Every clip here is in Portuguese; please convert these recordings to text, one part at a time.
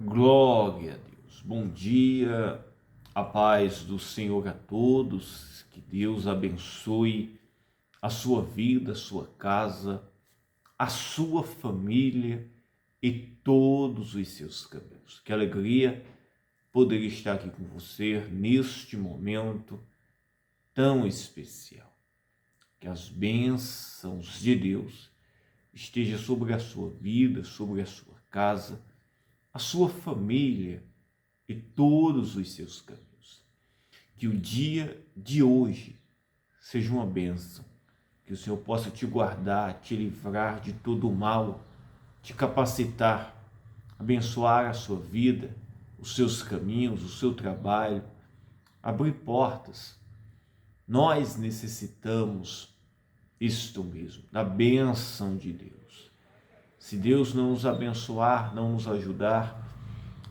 Glória a Deus. Bom dia, a paz do Senhor a todos, que Deus abençoe a sua vida, a sua casa, a sua família e todos os seus caminhos. Que alegria poder estar aqui com você neste momento tão especial. Que as bênçãos de Deus estejam sobre a sua vida, sobre a sua casa, a sua família e todos os seus caminhos. Que o dia de hoje seja uma bênção, que o Senhor possa te guardar, te livrar de todo o mal, te capacitar, abençoar a sua vida, os seus caminhos, o seu trabalho, abrir portas. Nós necessitamos isto mesmo, da bênção de Deus. Se Deus não nos abençoar, não nos ajudar,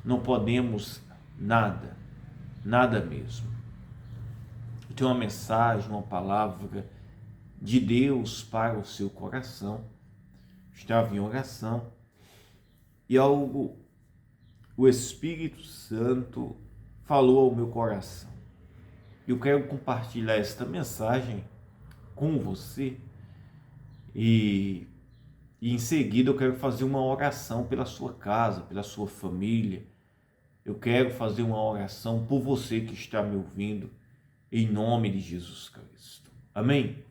não podemos nada, nada mesmo. Eu tenho uma mensagem, uma palavra de Deus para o seu coração. Estava em oração e o Espírito Santo falou ao meu coração. Eu quero compartilhar esta mensagem com você e em seguida eu quero fazer uma oração pela sua casa, pela sua família. Eu quero fazer uma oração por você que está me ouvindo, em nome de Jesus Cristo. Amém?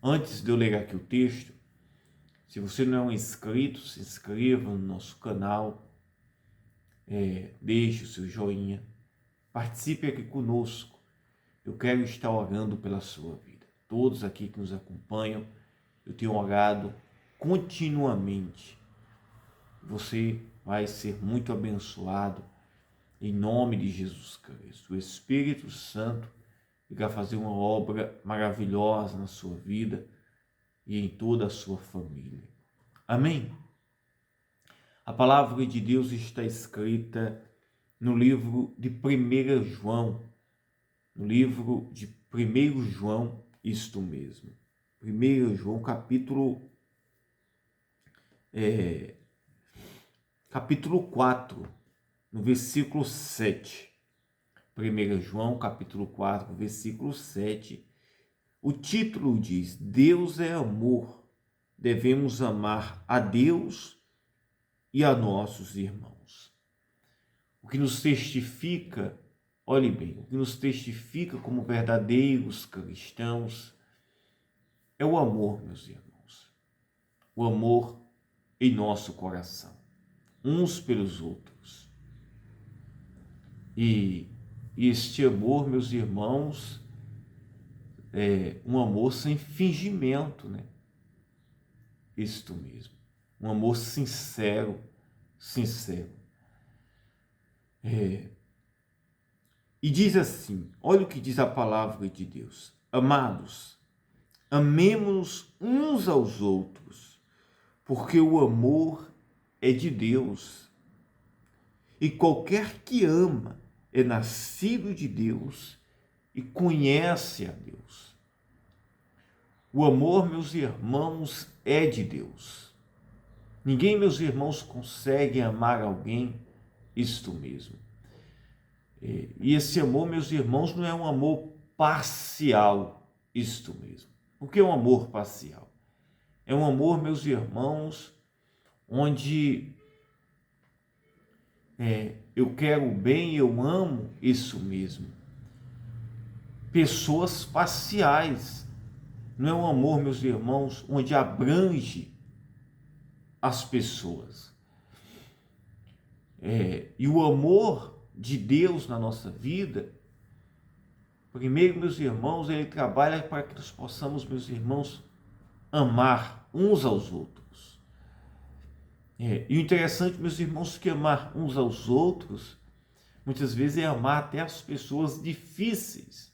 Antes de eu ler aqui o texto, se você não é um inscrito, se inscreva no nosso canal, deixe o seu joinha, participe aqui conosco. Eu quero estar orando pela sua vida. Todos aqui que nos acompanham, eu tenho orado continuamente. Você vai ser muito abençoado em nome de Jesus Cristo. O Espírito Santo vai fazer uma obra maravilhosa na sua vida e em toda a sua família. Amém? A palavra de Deus está escrita no livro de 1 João, no livro de 1 João, isto mesmo. 1 João, capítulo 4, no versículo 7. 1 João, capítulo 4, versículo 7. O título diz: Deus é amor, devemos amar a Deus e a nossos irmãos. O que nos testifica, olhe bem, o que nos testifica como verdadeiros cristãos é o amor, meus irmãos. O amor em nosso coração, uns pelos outros. E este amor, meus irmãos, é um amor sem fingimento, né? Isto mesmo. Um amor sincero. E diz assim, olha o que diz a palavra de Deus. Amados, amemo-nos uns aos outros, porque o amor é de Deus. E qualquer que ama é nascido de Deus e conhece a Deus. O amor, meus irmãos, é de Deus. Ninguém, meus irmãos, consegue amar alguém, isto mesmo. E esse amor, meus irmãos, não é um amor parcial, isto mesmo. O que é um amor parcial? É um amor, meus irmãos, onde eu quero o bem, eu amo, isso mesmo. Pessoas parciais. Não é um amor, meus irmãos, onde abrange as pessoas. E o amor de Deus na nossa vida, primeiro, meus irmãos, ele trabalha para que nós possamos, meus irmãos, amar uns aos outros. E o interessante, meus irmãos, que amar uns aos outros, muitas vezes é amar até as pessoas difíceis.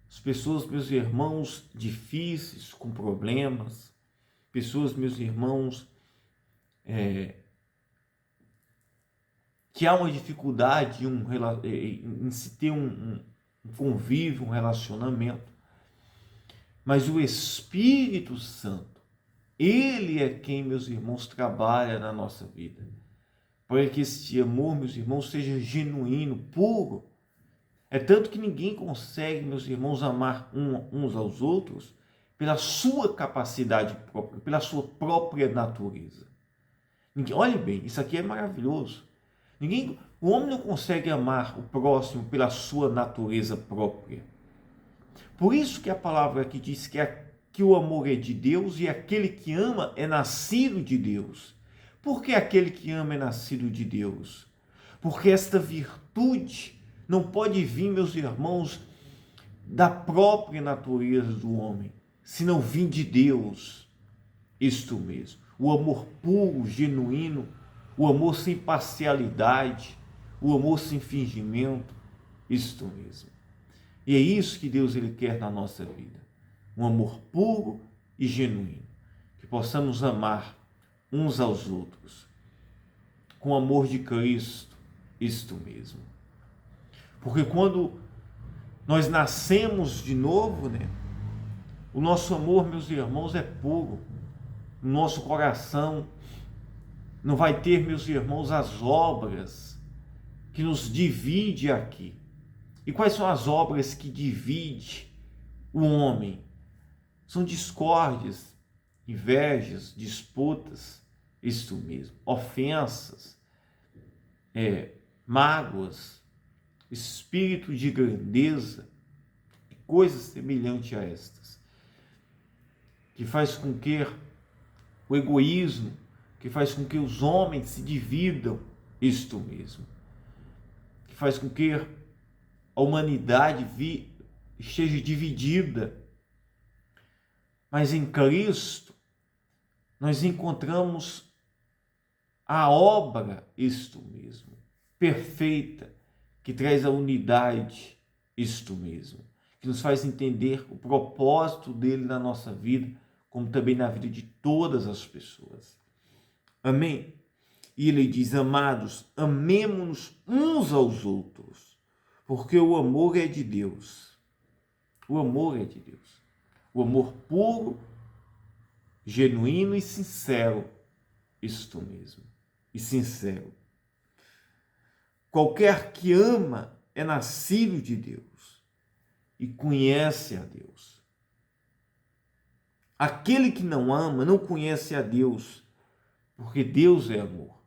As pessoas, meus irmãos, difíceis, com problemas. Pessoas, meus irmãos, que há uma dificuldade em se ter um convívio, um relacionamento. Mas o Espírito Santo, ele é quem, meus irmãos, trabalha na nossa vida para que este amor, meus irmãos, seja genuíno, puro. É tanto que ninguém consegue, meus irmãos, amar uns aos outros pela sua capacidade própria, pela sua própria natureza. Olhe bem, isso aqui é maravilhoso. O homem não consegue amar o próximo pela sua natureza própria. Por isso que a palavra aqui diz que o amor é de Deus e aquele que ama é nascido de Deus. Por que aquele que ama é nascido de Deus? Porque esta virtude não pode vir, meus irmãos, da própria natureza do homem, senão vir de Deus. Isto mesmo, o amor puro, genuíno, o amor sem parcialidade, o amor sem fingimento, isto mesmo. E é isso que Deus ele quer na nossa vida, um amor puro e genuíno, que possamos amar uns aos outros, com o amor de Cristo, isto mesmo. Porque quando nós nascemos de novo, o nosso amor, meus irmãos, é puro. O nosso coração não vai ter, meus irmãos, as obras que nos divide aqui. E quais são as obras que dividem o homem? São discórdias, invejas, disputas, isto mesmo, ofensas, mágoas, espírito de grandeza, coisas semelhantes a estas, que faz com que o egoísmo, que faz com que os homens se dividam, isto mesmo, que faz com que a humanidade esteja dividida. Mas em Cristo nós encontramos a obra, isto mesmo, perfeita, que traz a unidade, isto mesmo, que nos faz entender o propósito dele na nossa vida, como também na vida de todas as pessoas. Amém? E ele diz: amados, amemo-nos uns aos outros, porque o amor é de Deus. O amor é de Deus. O amor puro, genuíno e sincero. Isto mesmo. E sincero. Qualquer que ama é nascido de Deus e conhece a Deus. Aquele que não ama não conhece a Deus, porque Deus é amor.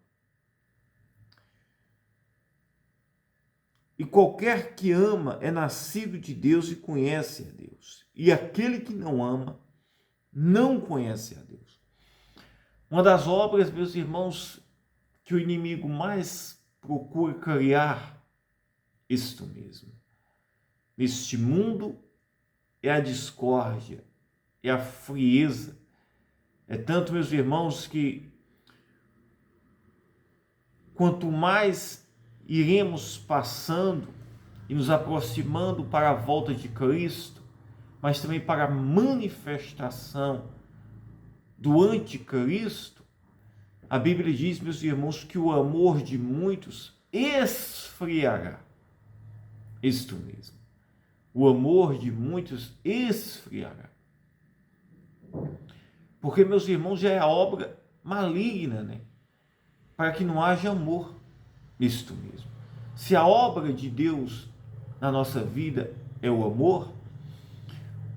E qualquer que ama é nascido de Deus e conhece a Deus. E aquele que não ama não conhece a Deus. Uma das obras, meus irmãos, que o inimigo mais procura criar, isto mesmo, neste mundo, é a discórdia, é a frieza. É tanto, meus irmãos, que quanto mais iremos passando e nos aproximando para a volta de Cristo, mas também para a manifestação do anticristo, a Bíblia diz, meus irmãos, que o amor de muitos esfriará. Isto mesmo. O amor de muitos esfriará. Porque, meus irmãos, já é a obra maligna, para que não haja amor. Isto mesmo. Se a obra de Deus na nossa vida é o amor,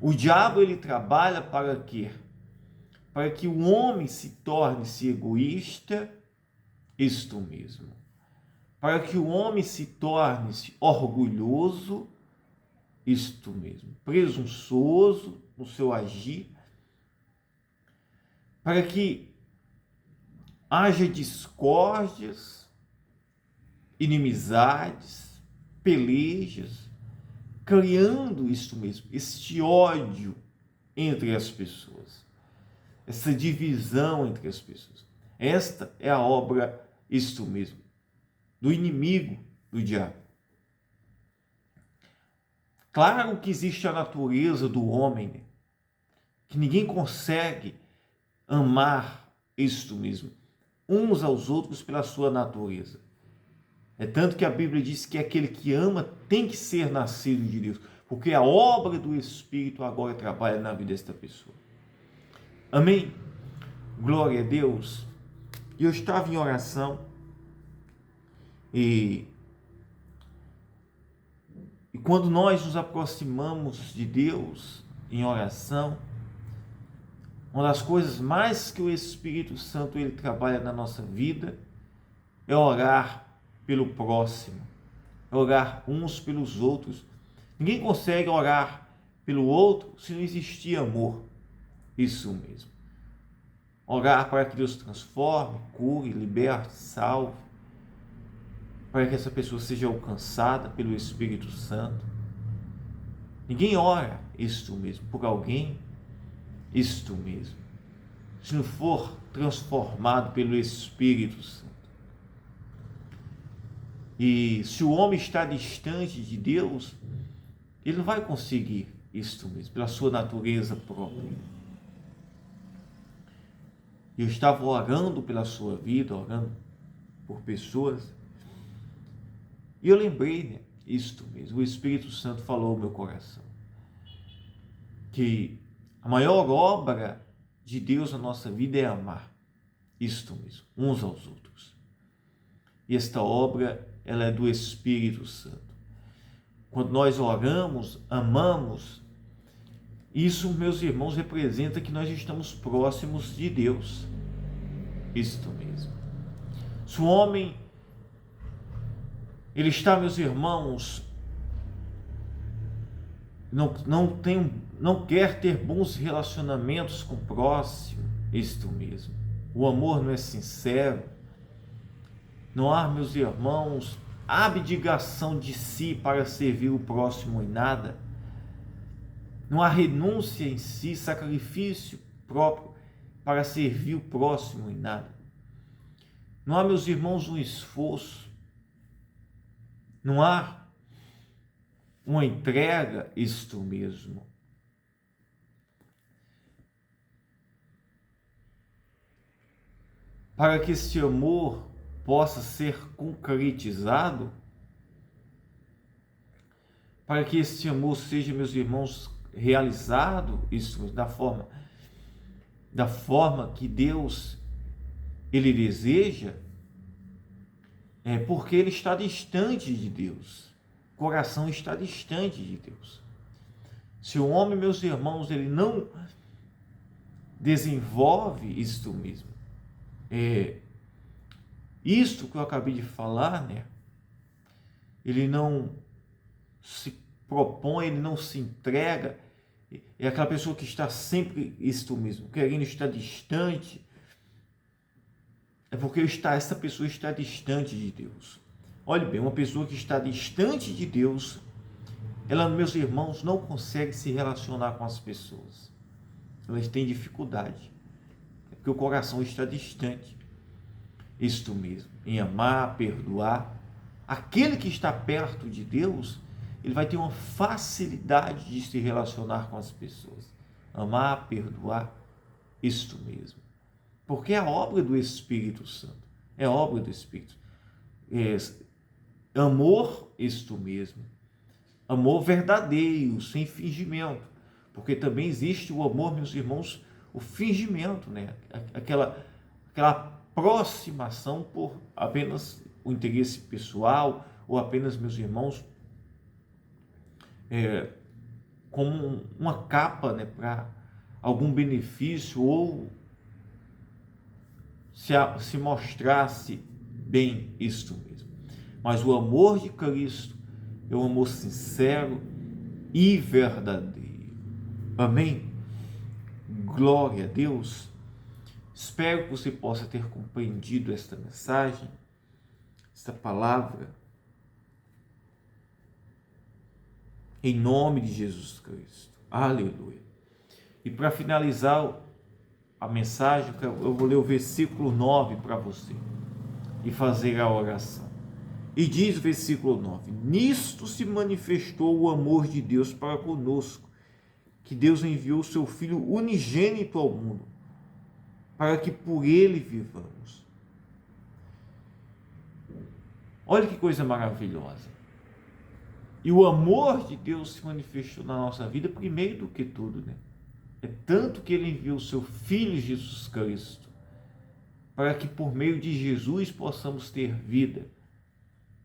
o diabo ele trabalha para quê? Para que o homem se torne-se egoísta, isto mesmo. Para que o homem se torne-se orgulhoso, isto mesmo. Presunçoso no seu agir. Para que haja discórdias, inimizades, pelejas, criando isto mesmo, este ódio entre as pessoas, essa divisão entre as pessoas. Esta é a obra, isto mesmo, do inimigo, do diabo. Claro que existe a natureza do homem, que ninguém consegue amar isto mesmo, uns aos outros pela sua natureza. É tanto que a Bíblia diz que aquele que ama tem que ser nascido de Deus, porque a obra do Espírito agora trabalha na vida desta pessoa. Amém? Glória a Deus. E eu estava em oração E quando nós nos aproximamos de Deus em oração, uma das coisas mais que o Espírito Santo ele trabalha na nossa vida é orar pelo próximo, é orar uns pelos outros. Ninguém consegue orar pelo outro se não existir amor. Isso mesmo. Orar para que Deus transforme, cure, liberte, salve, para que essa pessoa seja alcançada pelo Espírito Santo. Ninguém ora isto mesmo por alguém, isto mesmo, se não for transformado pelo Espírito Santo. E se o homem está distante de Deus, ele não vai conseguir isto mesmo, pela sua natureza própria. Eu estava orando pela sua vida, orando por pessoas, e eu lembrei, né, isto mesmo, o Espírito Santo falou ao meu coração, que a maior obra de Deus na nossa vida é amar, isto mesmo, uns aos outros. E esta obra, ela é do Espírito Santo. Quando nós oramos, amamos, isso, meus irmãos, representa que nós estamos próximos de Deus. Isto mesmo. Se o homem, ele está, meus irmãos, não quer ter bons relacionamentos com o próximo, isto mesmo. O amor não é sincero. Não há, meus irmãos, abdicação de si para servir o próximo em nada. Não há renúncia em si, sacrifício próprio para servir o próximo em nada. Não há, meus irmãos, um esforço. Não há uma entrega, isto mesmo. Para que esse amor possa ser concretizado, para que esse amor seja, meus irmãos, realizado, isso da forma que Deus ele deseja, é porque ele está distante de Deus. O coração está distante de Deus. Se o homem, meus irmãos, ele não desenvolve isto mesmo, isto que eu acabei de falar, né? Ele não se propõe, ele não se entrega. É aquela pessoa que está sempre isto mesmo, querendo estar distante. É porque essa pessoa está distante de Deus. Olhe bem, uma pessoa que está distante de Deus, ela, meus irmãos, não consegue se relacionar com as pessoas. Elas têm dificuldade. É porque o coração está distante. Isto mesmo, em amar, perdoar. Aquele que está perto de Deus, ele vai ter uma facilidade de se relacionar com as pessoas. Amar, perdoar, isto mesmo. Porque é a obra do Espírito Santo. É a obra do Espírito. Amor, isto mesmo. Amor verdadeiro, sem fingimento. Porque também existe o amor, meus irmãos, o fingimento, né? Aquela aproximação por apenas o interesse pessoal, ou apenas, meus irmãos, como uma capa, né, para algum benefício, ou se mostrasse bem isto mesmo. Mas o amor de Cristo é um amor sincero e verdadeiro. Amém? Glória a Deus. Espero que você possa ter compreendido esta mensagem, esta palavra, em nome de Jesus Cristo. Aleluia. E para finalizar a mensagem, eu vou ler o versículo 9 para você e fazer a oração. E diz o versículo 9: nisto se manifestou o amor de Deus para conosco, que Deus enviou o seu Filho unigênito ao mundo, para que por ele vivamos. Olha que coisa maravilhosa. E o amor de Deus se manifestou na nossa vida primeiro do que tudo, né? É tanto que ele enviou o seu Filho Jesus Cristo, para que por meio de Jesus possamos ter vida.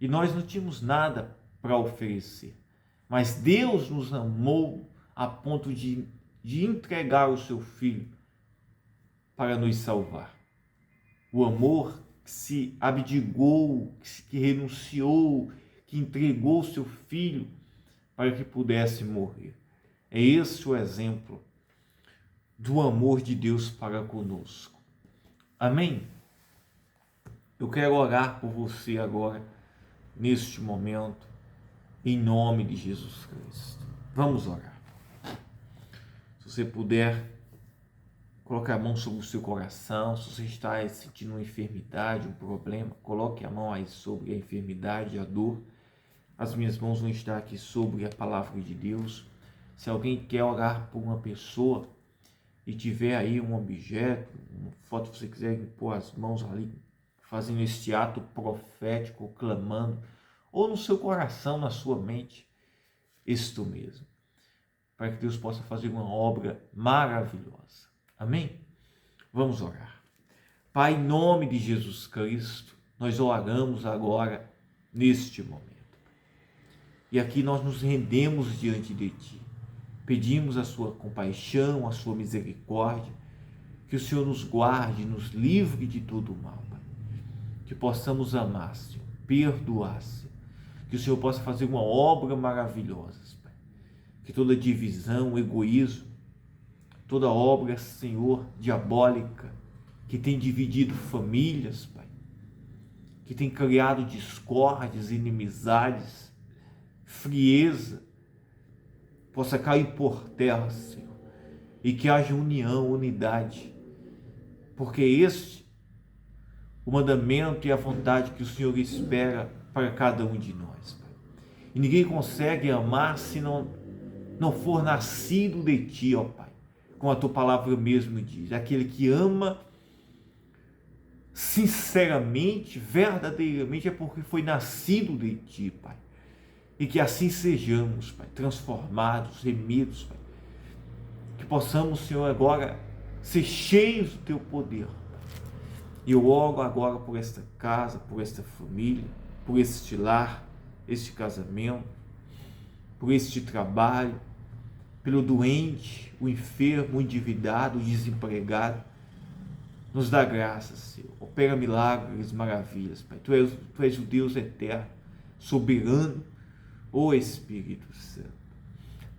e nós não tínhamos nada para oferecer. Mas Deus nos amou a ponto de entregar o seu Filho para nos salvar. O amor que se abdicou, que renunciou, que entregou o seu Filho para que pudesse morrer. É esse o exemplo do amor de Deus para conosco. Amém? Eu quero orar por você agora, neste momento, em nome de Jesus Cristo. Vamos orar. Se você puder, coloque a mão sobre o seu coração. Se você está sentindo uma enfermidade, um problema, coloque a mão aí sobre a enfermidade, a dor. As minhas mãos vão estar aqui sobre a palavra de Deus. Se alguém quer orar por uma pessoa e tiver aí um objeto, uma foto, se você quiser pôr as mãos ali, fazendo este ato profético, clamando, ou no seu coração, na sua mente, isto mesmo, para que Deus possa fazer uma obra maravilhosa. Amém? Vamos orar. Pai, em nome de Jesus Cristo, nós oramos agora, neste momento. E aqui nós nos rendemos diante de Ti. Pedimos a Sua compaixão, a Sua misericórdia, que o Senhor nos guarde, nos livre de todo o mal, Pai. Que possamos amar, Senhor, perdoar, Senhor. Que o Senhor possa fazer uma obra maravilhosa, Pai. Que toda divisão, egoísmo, toda obra, Senhor, diabólica, que tem dividido famílias, Pai, que tem criado discórdias, inimizades, frieza, possa cair por terra, Senhor, e que haja união, unidade, porque este o mandamento e a vontade que o Senhor espera para cada um de nós, Pai. E ninguém consegue amar se não for nascido de Ti, ó Pai, como a Tua palavra mesmo diz, aquele que ama sinceramente, verdadeiramente, é porque foi nascido de Ti, Pai. E que assim sejamos, Pai, transformados, remidos, Pai. Que possamos, Senhor, agora ser cheios do Teu poder. E eu oro agora por esta casa, por esta família, por este lar, este casamento, por este trabalho, pelo doente, o enfermo, o endividado, o desempregado. Nos dá graça, Senhor. Opera milagres, maravilhas, Pai. Tu és o Deus eterno, soberano, ó Espírito Santo.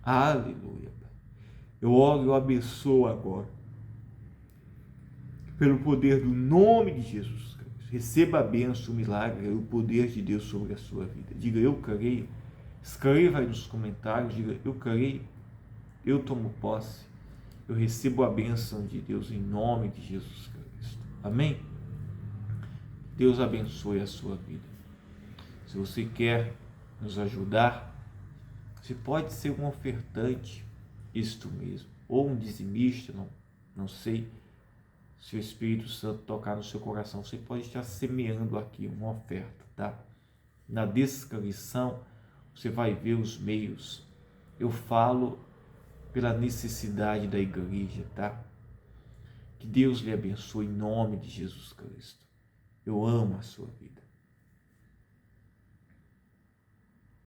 Aleluia, Pai. Eu oro e eu abençoo agora, pelo poder do nome de Jesus Cristo. Receba a bênção, o milagre, o poder de Deus sobre a sua vida. Diga, eu creio. Escreva aí nos comentários, diga, eu creio, eu tomo posse, eu recebo a bênção de Deus em nome de Jesus Cristo. Amém? Deus abençoe a sua vida. Se você quer nos ajudar, você pode ser um ofertante, isto mesmo, ou um dizimista, não sei, se o Espírito Santo tocar no seu coração, você pode estar semeando aqui uma oferta, tá? Na descrição você vai ver os meios. Eu falo pela necessidade da igreja, tá? Que Deus lhe abençoe em nome de Jesus Cristo. Eu amo a sua vida.